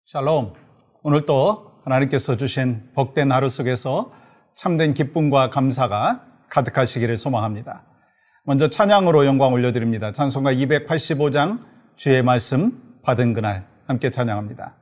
샬롬. 오늘도 하나님께서 주신 복된 하루 속에서 참된 기쁨과 감사가 가득하시기를 소망합니다. 먼저 찬양으로 영광 올려드립니다. 찬송가 285장 주의 말씀 받은 그날 함께 찬양합니다.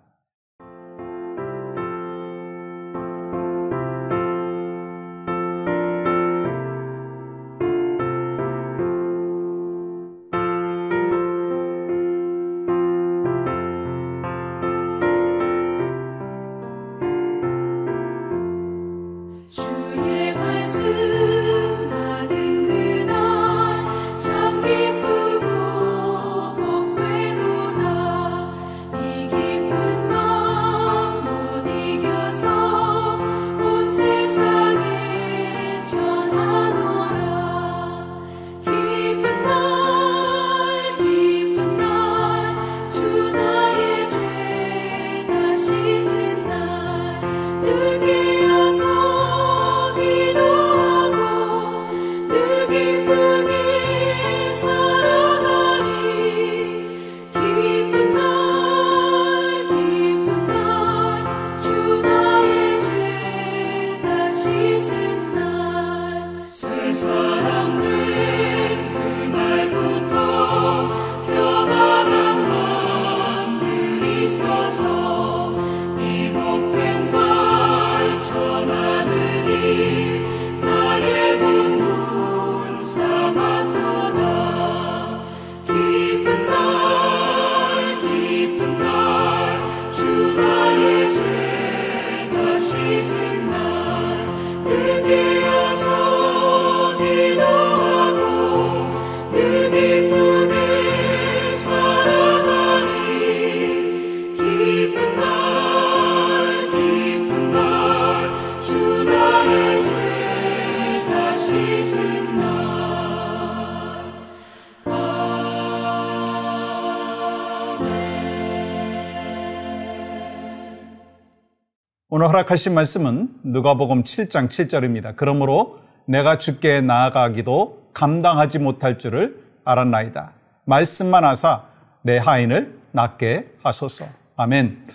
오늘 허락하신 말씀은 누가복음 7장 7절입니다. 그러므로 내가 주께 나아가기도 감당하지 못할 줄을 알았나이다. 말씀만 하사 내 하인을 낫게 하소서. 아멘.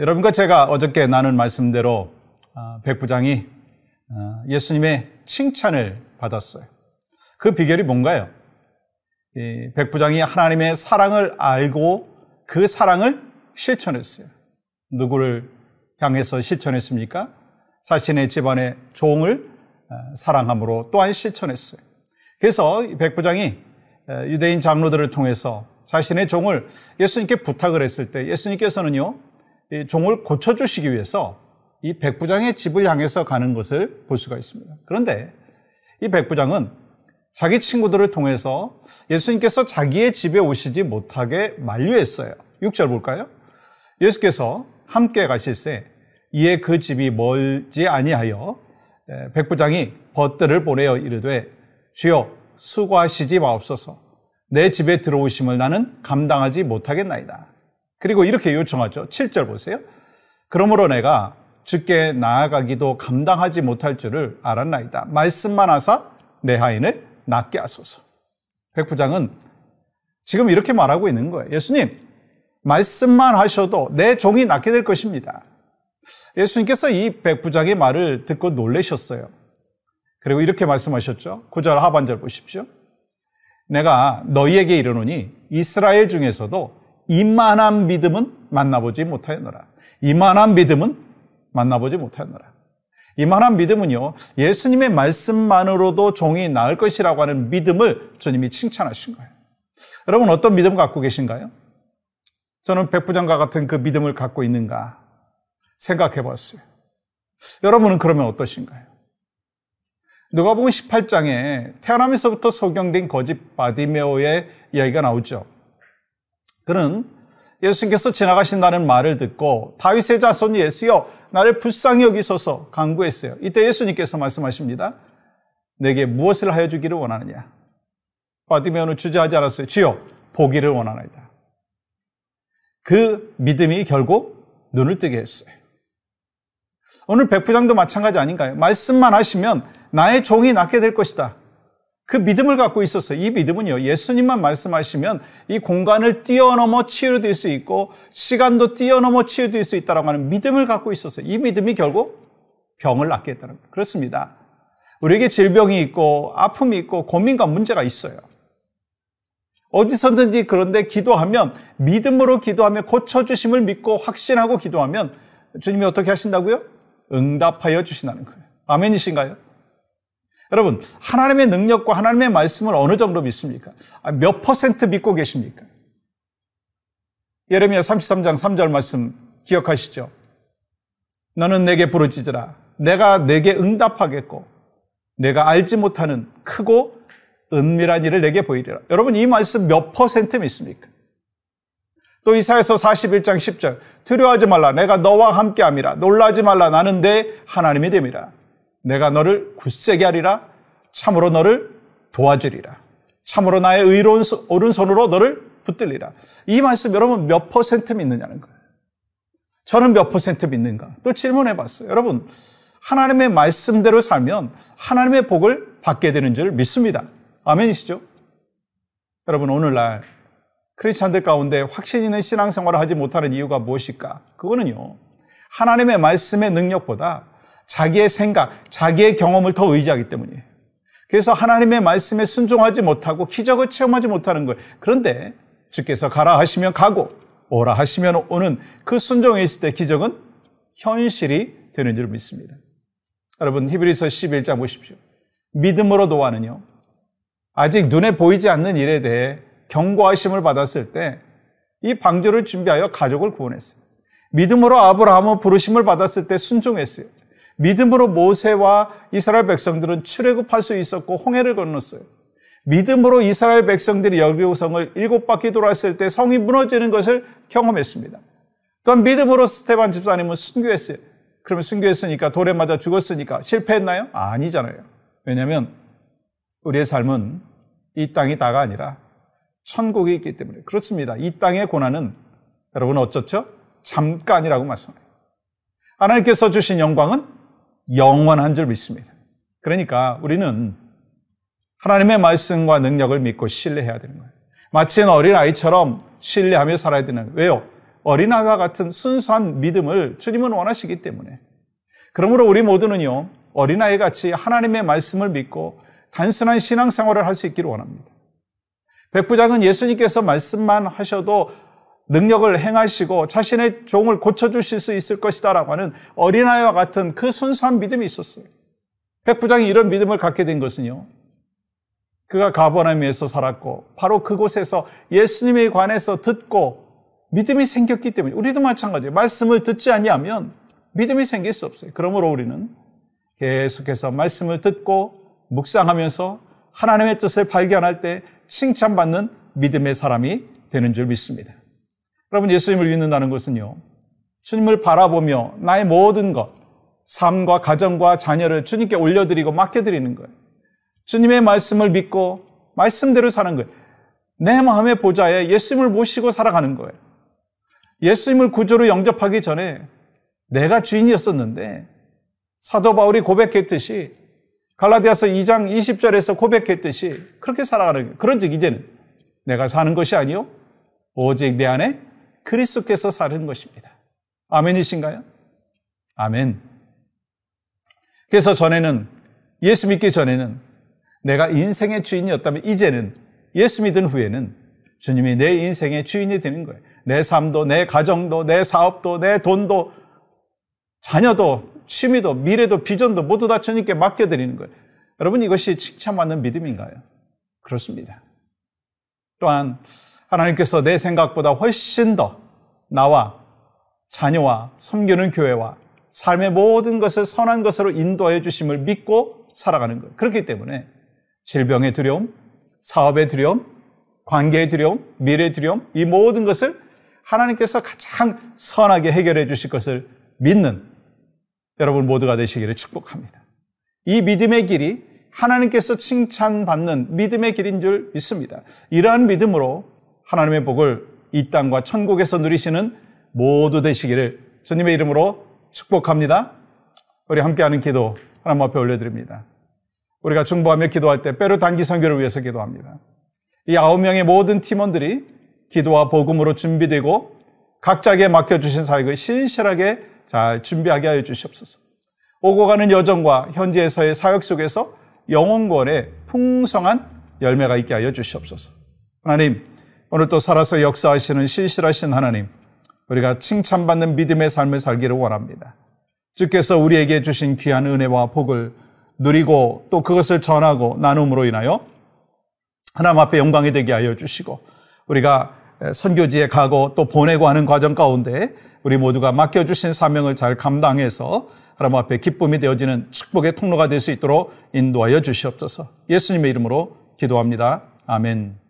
여러분과 제가 어저께 나눈 말씀대로 백부장이 예수님의 칭찬을 받았어요. 그 비결이 뭔가요? 백부장이 하나님의 사랑을 알고 그 사랑을 실천했어요. 누구를 향해서 실천했습니까? 자신의 집안의 종을 사랑함으로 또한 실천했어요. 그래서 백부장이 유대인 장로들을 통해서 자신의 종을 예수님께 부탁을 했을 때 예수님께서는요, 이 종을 고쳐주시기 위해서 이 백부장의 집을 향해서 가는 것을 볼 수가 있습니다. 그런데 이 백부장은 자기 친구들을 통해서 예수님께서 자기의 집에 오시지 못하게 만류했어요. 6절 볼까요? 예수께서 함께 가실새 이에 그 집이 멀지 아니하여 백부장이 벗들을 보내어 이르되 주여 수고하시지 마옵소서. 내 집에 들어오심을 나는 감당하지 못하겠나이다. 그리고 이렇게 요청하죠. 7절 보세요. 그러므로 내가 주께 나아가기도 감당하지 못할 줄을 알았나이다. 말씀만 하사 내 하인을 낫게 하소서. 백부장은 지금 이렇게 말하고 있는 거예요. 예수님, 말씀만 하셔도 내 종이 낫게 될 것입니다. 예수님께서 이 백부장의 말을 듣고 놀라셨어요. 그리고 이렇게 말씀하셨죠. 9절 하반절 보십시오. 내가 너희에게 이르노니 이스라엘 중에서도 이만한 믿음은 만나보지 못하였노라. 이만한 믿음은 만나보지 못하였노라. 이만한 믿음은요, 예수님의 말씀만으로도 종이 나을 것이라고 하는 믿음을 주님이 칭찬하신 거예요. 여러분 어떤 믿음 갖고 계신가요? 저는 백부장과 같은 그 믿음을 갖고 있는가 생각해 봤어요. 여러분은 그러면 어떠신가요? 누가복음 18장에 태어나면서부터 소경된 거짓 바디메오의 이야기가 나오죠. 그는 예수님께서 지나가신다는 말을 듣고 다윗의 자손 예수여 나를 불쌍히 여기소서 간구했어요. 이때 예수님께서 말씀하십니다. 내게 무엇을 하여 주기를 원하느냐? 바디메오는 주저하지 않았어요. 주여 보기를 원하나이다. 그 믿음이 결국 눈을 뜨게 했어요. 오늘 백부장도 마찬가지 아닌가요? 말씀만 하시면 나의 종이 낫게 될 것이다. 그 믿음을 갖고 있었어요. 이 믿음은요, 예수님만 말씀하시면 이 공간을 뛰어넘어 치유될 수 있고 시간도 뛰어넘어 치유될 수 있다라고 하는 믿음을 갖고 있었어요. 이 믿음이 결국 병을 낫게 했다는 거예요. 그렇습니다. 우리에게 질병이 있고 아픔이 있고 고민과 문제가 있어요. 어디서든지 그런데 기도하면, 믿음으로 기도하며 고쳐주심을 믿고 확신하고 기도하면 주님이 어떻게 하신다고요? 응답하여 주신다는 거예요. 아멘이신가요? 여러분, 하나님의 능력과 하나님의 말씀을 어느 정도 믿습니까? 몇 퍼센트 믿고 계십니까? 예레미야 33장 3절 말씀 기억하시죠? 너는 내게 부르짖으라. 내가 내게 응답하겠고 내가 알지 못하는 크고 은밀한 일을 내게 보이리라. 여러분, 이 말씀 몇 퍼센트 믿습니까? 또 이사야서 41장 10절 두려워하지 말라. 내가 너와 함께함이라. 놀라지 말라. 나는 내 하나님이 됨이라. 내가 너를 굳세게 하리라. 참으로 너를 도와주리라. 참으로 나의 의로운 오른손으로 너를 붙들리라. 이 말씀 여러분 몇 퍼센트 믿느냐는 거예요. 저는 몇 퍼센트 믿는가? 또 질문해 봤어요. 여러분, 하나님의 말씀대로 살면 하나님의 복을 받게 되는 줄 믿습니다. 아멘이시죠? 여러분, 오늘날 크리스찬들 가운데 확신 있는 신앙생활을 하지 못하는 이유가 무엇일까? 그거는요, 하나님의 말씀의 능력보다 자기의 생각, 자기의 경험을 더 의지하기 때문이에요. 그래서 하나님의 말씀에 순종하지 못하고 기적을 체험하지 못하는 거예요. 그런데 주께서 가라 하시면 가고 오라 하시면 오는 그 순종에 있을 때 기적은 현실이 되는 줄 믿습니다. 여러분, 히브리서 11장 보십시오. 믿음으로 노아는요, 아직 눈에 보이지 않는 일에 대해 경고하심을 받았을 때 이 방주를 준비하여 가족을 구원했어요. 믿음으로 아브라함은 부르심을 받았을 때 순종했어요. 믿음으로 모세와 이스라엘 백성들은 출애굽할 수 있었고 홍해를 건넜어요. 믿음으로 이스라엘 백성들이 여리고성을 7바퀴 돌았을 때 성이 무너지는 것을 경험했습니다. 또한 믿음으로 스데반 집사님은 순교했어요. 그러면 순교했으니까 돌에 맞아 죽었으니까 실패했나요? 아니잖아요. 왜냐하면 우리의 삶은 이 땅이 다가 아니라 천국이 있기 때문에. 그렇습니다. 이 땅의 고난은 여러분 어쩌죠? 잠깐이라고 말씀해요. 하나님께서 주신 영광은 영원한 줄 믿습니다. 그러니까 우리는 하나님의 말씀과 능력을 믿고 신뢰해야 되는 거예요. 마치 어린아이처럼 신뢰하며 살아야 되는 거예요. 왜요? 어린아이와 같은 순수한 믿음을 주님은 원하시기 때문에. 그러므로 우리 모두는요, 어린아이같이 하나님의 말씀을 믿고 단순한 신앙생활을 할 수 있기를 원합니다. 백부장은 예수님께서 말씀만 하셔도 능력을 행하시고 자신의 종을 고쳐주실 수 있을 것이다 라고 하는 어린아이와 같은 그 순수한 믿음이 있었어요. 백부장이 이런 믿음을 갖게 된 것은요, 그가 가버나움에서 살았고 바로 그곳에서 예수님에 관해서 듣고 믿음이 생겼기 때문에. 우리도 마찬가지예요. 말씀을 듣지 아니하면 믿음이 생길 수 없어요. 그러므로 우리는 계속해서 말씀을 듣고 묵상하면서 하나님의 뜻을 발견할 때 칭찬받는 믿음의 사람이 되는 줄 믿습니다. 여러분, 예수님을 믿는다는 것은요, 주님을 바라보며 나의 모든 것, 삶과 가정과 자녀를 주님께 올려드리고 맡겨드리는 거예요. 주님의 말씀을 믿고 말씀대로 사는 거예요. 내 마음의 보좌에 예수님을 모시고 살아가는 거예요. 예수님을 구주로 영접하기 전에 내가 주인이었었는데 사도 바울이 고백했듯이, 갈라디아서 2장 20절에서 고백했듯이 그렇게 살아가는 거예요. 그런즉 이제는 내가 사는 것이 아니요 오직 내 안에 그리스도께서 사는 것입니다. 아멘이신가요? 아멘. 그래서 전에는, 예수 믿기 전에는 내가 인생의 주인이었다면 이제는 예수 믿은 후에는 주님이 내 인생의 주인이 되는 거예요. 내 삶도, 내 가정도, 내 사업도, 내 돈도, 자녀도, 취미도, 미래도, 비전도 모두 다 주님께 맡겨드리는 거예요. 여러분, 이것이 칭찬받는 믿음인가요? 그렇습니다. 또한 하나님께서 내 생각보다 훨씬 더 나와 자녀와 섬기는 교회와 삶의 모든 것을 선한 것으로 인도해 주심을 믿고 살아가는 거예요. 그렇기 때문에 질병의 두려움, 사업의 두려움, 관계의 두려움, 미래의 두려움, 이 모든 것을 하나님께서 가장 선하게 해결해 주실 것을 믿는 여러분 모두가 되시기를 축복합니다. 이 믿음의 길이 하나님께서 칭찬받는 믿음의 길인 줄 믿습니다. 이러한 믿음으로 하나님의 복을 이 땅과 천국에서 누리시는 모두 되시기를 주님의 이름으로 축복합니다. 우리 함께하는 기도 하나님 앞에 올려드립니다. 우리가 중보하며 기도할 때 빼로 단기 선교를 위해서 기도합니다. 이 9명의 모든 팀원들이 기도와 복음으로 준비되고 각자에게 맡겨주신 사역을 신실하게 잘 준비하게 하여 주시옵소서. 오고 가는 여정과 현지에서의 사역 속에서 영혼권의 풍성한 열매가 있게 하여 주시옵소서. 하나님, 오늘 또 살아서 역사하시는 신실하신 하나님, 우리가 칭찬받는 믿음의 삶을 살기를 원합니다. 주께서 우리에게 주신 귀한 은혜와 복을 누리고 또 그것을 전하고 나눔으로 인하여 하나님 앞에 영광이 되게 하여 주시고, 우리가 선교지에 가고 또 보내고 하는 과정 가운데 우리 모두가 맡겨주신 사명을 잘 감당해서 하나님 앞에 기쁨이 되어지는 축복의 통로가 될 수 있도록 인도하여 주시옵소서. 예수님의 이름으로 기도합니다. 아멘.